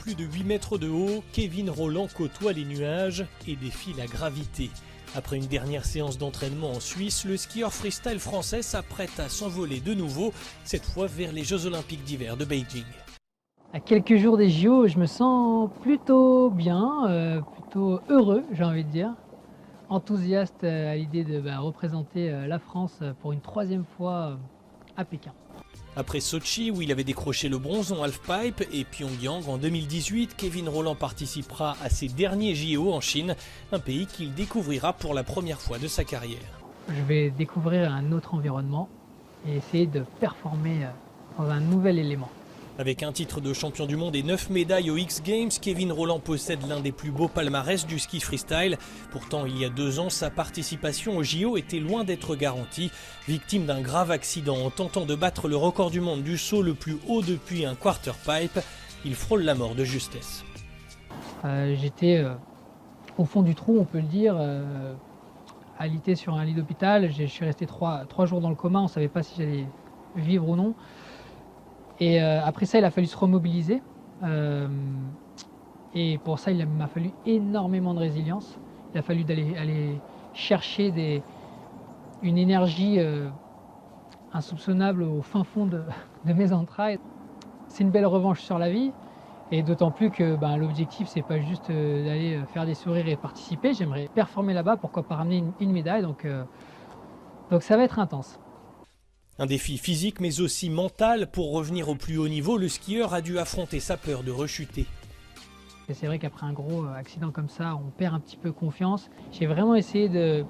plus de 8 mètres de haut, Kevin Rolland côtoie les nuages et défie la gravité. Après une dernière séance d'entraînement en Suisse, le skieur freestyle français s'apprête à s'envoler de nouveau, cette fois vers les Jeux Olympiques d'hiver de Beijing. À quelques jours des JO, je me sens plutôt bien, plutôt heureux, j'ai envie de dire. Enthousiaste à l'idée de représenter la France pour une 3e fois à Pékin. Après Sochi, où il avait décroché le bronze en halfpipe, et Pyongyang en 2018, Kevin Rolland participera à ses derniers JO en Chine, un pays qu'il découvrira pour la première fois de sa carrière. Je vais découvrir un autre environnement et essayer de performer dans un nouvel élément. Avec un titre de champion du monde et 9 médailles aux X Games, Kevin Rolland possède l'un des plus beaux palmarès du ski freestyle. Pourtant, il y a 2 ans, sa participation aux JO était loin d'être garantie. Victime d'un grave accident en tentant de battre le record du monde du saut le plus haut depuis un quarterpipe, il frôle la mort de justesse. J'étais au fond du trou, on peut le dire, alité sur un lit d'hôpital. Je suis resté 3 jours dans le coma, on ne savait pas si j'allais vivre ou non. Et après ça, il a fallu se remobiliser. Et pour ça, il m'a fallu énormément de résilience. Il a fallu aller chercher une énergie insoupçonnable au fin fond de mes entrailles. C'est une belle revanche sur la vie. Et d'autant plus que l'objectif, c'est pas juste d'aller faire des sourires et participer. J'aimerais performer là-bas, pourquoi pas ramener une médaille. Donc ça va être intense. Un défi physique mais aussi mental. Pour revenir au plus haut niveau, le skieur a dû affronter sa peur de rechuter. Et c'est vrai qu'après un gros accident comme ça, on perd un petit peu confiance. J'ai vraiment essayé de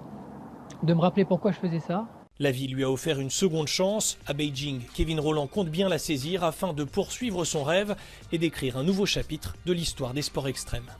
me rappeler pourquoi je faisais ça. La vie lui a offert une seconde chance. À Beijing, Kevin Rolland compte bien la saisir afin de poursuivre son rêve et d'écrire un nouveau chapitre de l'histoire des sports extrêmes.